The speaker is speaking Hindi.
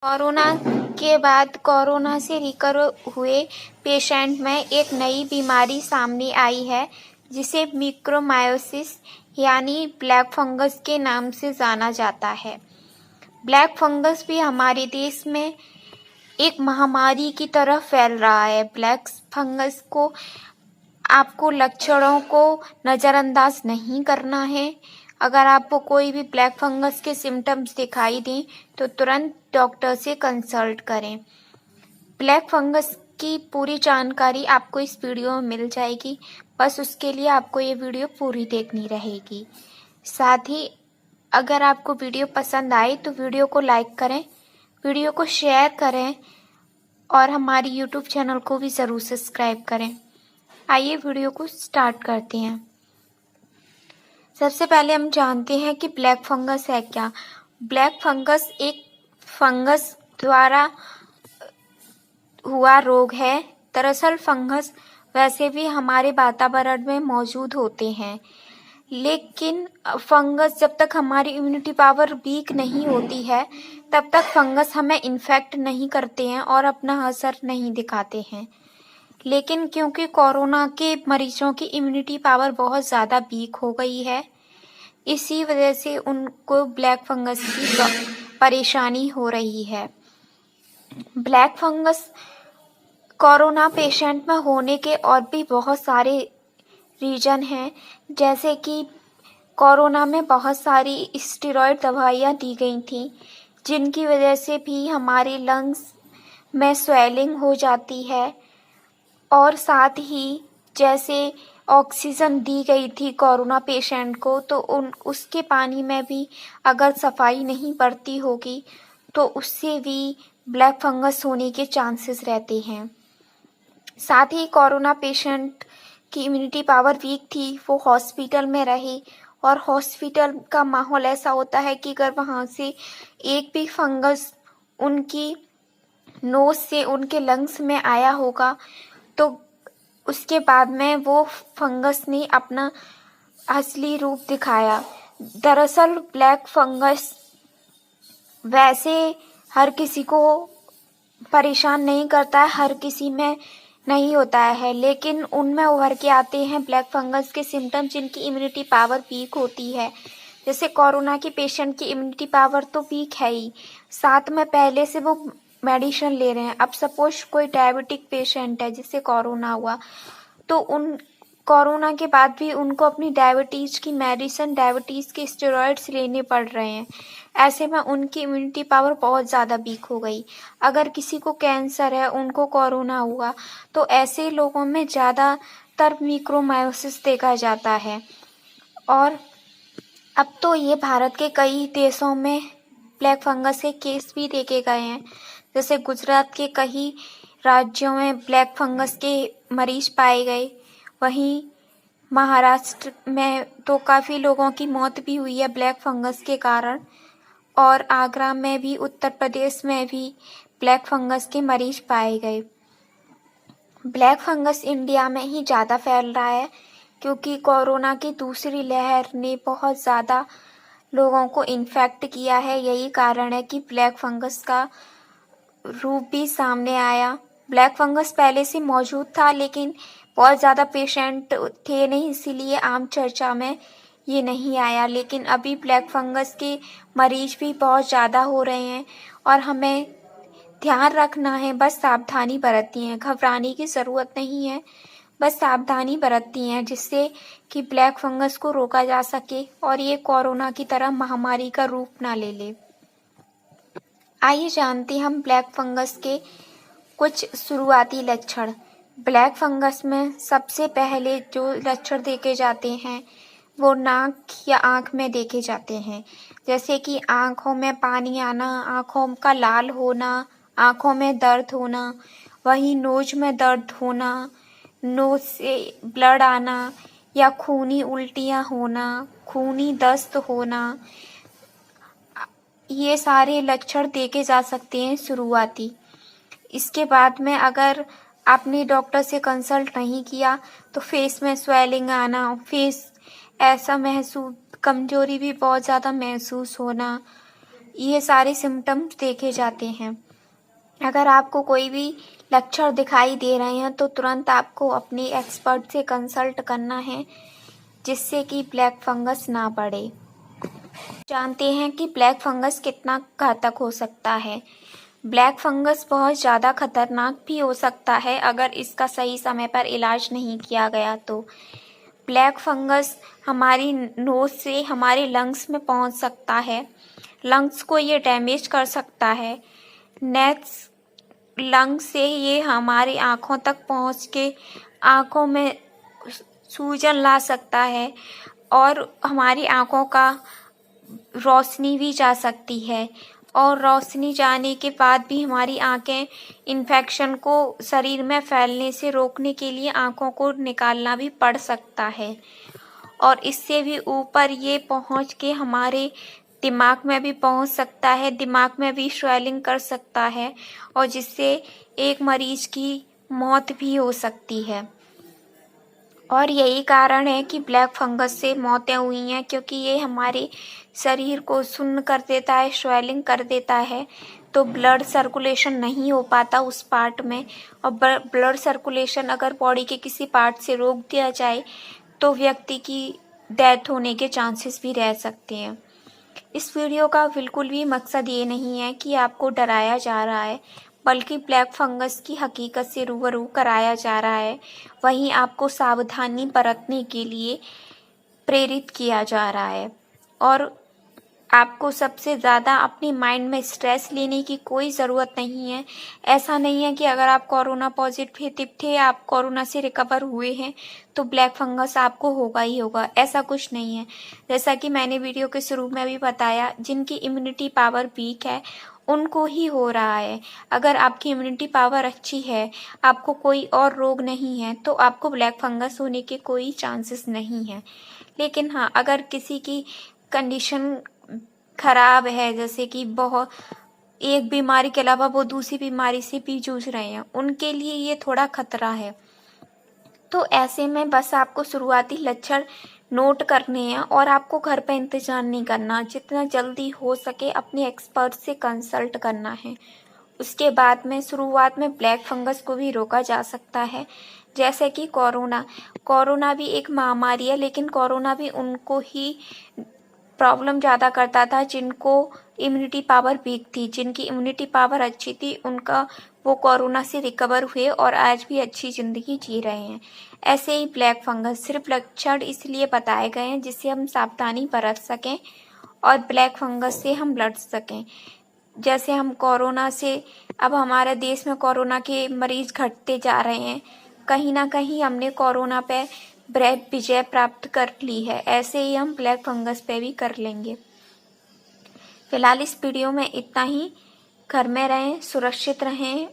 कोरोना के बाद कोरोना से रिकवर हुए पेशेंट में एक नई बीमारी सामने आई है जिसे म्यूकोरमाइकोसिस यानी ब्लैक फंगस के नाम से जाना जाता है। ब्लैक फंगस भी हमारे देश में एक महामारी की तरह फैल रहा है। ब्लैक फंगस को आपको लक्षणों को नज़रअंदाज नहीं करना है। अगर आपको कोई भी ब्लैक फंगस के सिम्टम्स दिखाई दें तो तुरंत डॉक्टर से कंसल्ट करें। ब्लैक फंगस की पूरी जानकारी आपको इस वीडियो में मिल जाएगी, बस उसके लिए आपको ये वीडियो पूरी देखनी रहेगी। साथ ही अगर आपको वीडियो पसंद आए तो वीडियो को लाइक करें, वीडियो को शेयर करें और हमारी यूट्यूब चैनल को भी ज़रूर सब्सक्राइब करें। आइए वीडियो को स्टार्ट करते हैं। सबसे पहले हम जानते हैं कि ब्लैक फंगस है क्या। ब्लैक फंगस एक फंगस द्वारा हुआ रोग है। दरअसल फंगस वैसे भी हमारे वातावरण में मौजूद होते हैं, लेकिन फंगस जब तक हमारी इम्यूनिटी पावर वीक नहीं होती है तब तक फंगस हमें इन्फेक्ट नहीं करते हैं और अपना असर नहीं दिखाते हैं। लेकिन क्योंकि कोरोना के मरीजों की इम्यूनिटी पावर बहुत ज़्यादा वीक हो गई है, इसी वजह से उनको ब्लैक फंगस की परेशानी हो रही है। ब्लैक फंगस कोरोना पेशेंट में होने के और भी बहुत सारे रीज़न हैं, जैसे कि कोरोना में बहुत सारी स्टेरॉयड दवाइयाँ दी गई थी जिनकी वजह से भी हमारे लंग्स में स्वेलिंग हो जाती है, और साथ ही जैसे ऑक्सीजन दी गई थी कोरोना पेशेंट को तो उसके पानी में भी अगर सफाई नहीं बरती होगी तो उससे भी ब्लैक फंगस होने के चांसेस रहते हैं। साथ ही कोरोना पेशेंट की इम्यूनिटी पावर वीक थी, वो हॉस्पिटल में रहे, और हॉस्पिटल का माहौल ऐसा होता है कि अगर वहाँ से एक भी फंगस उनकी नोज से उनके लंग्स में आया होगा तो उसके बाद में वो फंगस ने अपना असली रूप दिखाया। दरअसल ब्लैक फंगस वैसे हर किसी को परेशान नहीं करता है, हर किसी में नहीं होता है, लेकिन उनमें उभर के आते हैं ब्लैक फंगस के सिम्टम जिनकी इम्यूनिटी पावर वीक होती है। जैसे कोरोना के पेशेंट की इम्यूनिटी पावर तो वीक है ही, साथ में पहले से वो मेडिसिन ले रहे हैं। अब सपोज कोई डायबिटिक पेशेंट है जिससे कोरोना हुआ तो उन कोरोना के बाद भी उनको अपनी डायबिटीज़ की मेडिसिन, डायबिटीज़ के स्टेरॉइड्स लेने पड़ रहे हैं। ऐसे में उनकी इम्यूनिटी पावर बहुत ज़्यादा वीक हो गई। अगर किसी को कैंसर है, उनको कोरोना हुआ तो ऐसे लोगों में ज़्यादातर म्यूकोरमाइकोसिस देखा जाता है। और अब तो ये भारत के कई देशों में ब्लैक फंगस के केस भी देखे गए हैं। जैसे गुजरात के कई राज्यों में ब्लैक फंगस के मरीज पाए गए, वहीं महाराष्ट्र में तो काफ़ी लोगों की मौत भी हुई है ब्लैक फंगस के कारण, और आगरा में भी, उत्तर प्रदेश में भी ब्लैक फंगस के मरीज पाए गए। ब्लैक फंगस इंडिया में ही ज़्यादा फैल रहा है क्योंकि कोरोना की दूसरी लहर ने बहुत ज़्यादा लोगों को इन्फेक्ट किया है। यही कारण है कि ब्लैक फंगस का रूप भी सामने आया। ब्लैक फंगस पहले से मौजूद था लेकिन बहुत ज़्यादा पेशेंट थे नहीं, इसीलिए आम चर्चा में ये नहीं आया। लेकिन अभी ब्लैक फंगस के मरीज भी बहुत ज़्यादा हो रहे हैं और हमें ध्यान रखना है, बस सावधानी बरतनी है। घबराने की ज़रूरत नहीं है, बस सावधानी बरतनी है जिससे कि ब्लैक फंगस को रोका जा सके और ये कोरोना की तरह महामारी का रूप ना ले ले। आइए जानते हैं हम ब्लैक फंगस के कुछ शुरुआती लक्षण। ब्लैक फंगस में सबसे पहले जो लक्षण देखे जाते हैं वो नाक या आँख में देखे जाते हैं, जैसे कि आँखों में पानी आना, आँखों का लाल होना, आँखों में दर्द होना, वहीं नोज में दर्द होना, नोज से ब्लड आना या खूनी उल्टियाँ होना, खूनी दस्त होना, ये सारे लक्षण देखे जा सकते हैं शुरुआती। इसके बाद में अगर आपने डॉक्टर से कंसल्ट नहीं किया तो फेस में स्वेलिंग आना, फेस ऐसा महसूस, कमजोरी भी बहुत ज़्यादा महसूस होना, ये सारे सिम्टम्स देखे जाते हैं। अगर आपको कोई भी लक्षण दिखाई दे रहे हैं तो तुरंत आपको अपने एक्सपर्ट से कंसल्ट करना है, जिससे कि ब्लैक फंगस ना बढ़े। जानते हैं कि ब्लैक फंगस कितना घातक हो सकता है। ब्लैक फंगस बहुत ज़्यादा खतरनाक भी हो सकता है अगर इसका सही समय पर इलाज नहीं किया गया तो। ब्लैक फंगस हमारी नोज से हमारे लंग्स में पहुंच सकता है। लंग्स को ये डैमेज कर सकता है। नेक्स्ट, लंग्स से ये हमारी आँखों तक पहुंच के आँखों में सूजन ला सकता है और हमारी आँखों का रोशनी भी जा सकती है। और रोशनी जाने के बाद भी हमारी आँखें इन्फेक्शन को शरीर में फैलने से रोकने के लिए आँखों को निकालना भी पड़ सकता है। और इससे भी ऊपर ये पहुँच के हमारे दिमाग में भी पहुँच सकता है, दिमाग में भी स्वेलिंग कर सकता है और जिससे एक मरीज की मौत भी हो सकती है। और यही कारण है कि ब्लैक फंगस से मौतें हुई हैं, क्योंकि ये हमारे शरीर को सुन्न कर देता है, स्वेलिंग कर देता है, तो ब्लड सर्कुलेशन नहीं हो पाता उस पार्ट में। और ब्लड सर्कुलेशन अगर बॉडी के किसी पार्ट से रोक दिया जाए तो व्यक्ति की डेथ होने के चांसेस भी रह सकते हैं। इस वीडियो का बिल्कुल भी मकसद ये नहीं है कि आपको डराया जा रहा है, बल्कि ब्लैक फंगस की हकीकत से रूबरू कराया जा रहा है। वहीं आपको सावधानी बरतने के लिए प्रेरित किया जा रहा है। और आपको सबसे ज़्यादा अपने माइंड में स्ट्रेस लेने की कोई ज़रूरत नहीं है। ऐसा नहीं है कि अगर आप कोरोना पॉजिटिव थे, आप कोरोना से रिकवर हुए हैं, तो ब्लैक फंगस आपको होगा ही होगा। ऐसा कुछ नहीं है। जैसा कि मैंने वीडियो के शुरू में भी बताया, जिनकी इम्यूनिटी पावर वीक है उनको ही हो रहा है। अगर आपकी इम्यूनिटी पावर अच्छी है, आपको कोई और रोग नहीं है, तो आपको ब्लैक फंगस होने के कोई चांसेस नहीं है। लेकिन हाँ, अगर किसी की कंडीशन खराब है, जैसे कि बहुत एक बीमारी के अलावा वो दूसरी बीमारी से भी जूझ रहे हैं, उनके लिए ये थोड़ा खतरा है। तो ऐसे में बस आपको शुरुआती लक्षण नोट करने हैं और आपको घर पे इंतजार नहीं करना। जितना जल्दी हो सके अपने एक्सपर्ट से कंसल्ट करना है। उसके बाद में शुरुआत में ब्लैक फंगस को भी रोका जा सकता है। जैसे कि कोरोना भी एक महामारी है, लेकिन कोरोना भी उनको ही प्रॉब्लम ज़्यादा करता था जिनको इम्यूनिटी पावर वीक थी। जिनकी इम्यूनिटी पावर अच्छी थी उनका वो कोरोना से रिकवर हुए और आज भी अच्छी ज़िंदगी जी रहे हैं। ऐसे ही ब्लैक फंगस सिर्फ लक्षण इसलिए बताए गए हैं जिससे हम सावधानी बरत सकें और ब्लैक फंगस से हम लड़ सकें। जैसे हम कोरोना से, अब हमारे देश में कोरोना के मरीज घटते जा रहे हैं, कहीं ना कहीं हमने कोरोना पे विजय प्राप्त कर ली है। ऐसे ही हम ब्लैक फंगस पे भी कर लेंगे। फिलहाल इस वीडियो में इतना ही। घर में रहें, सुरक्षित रहें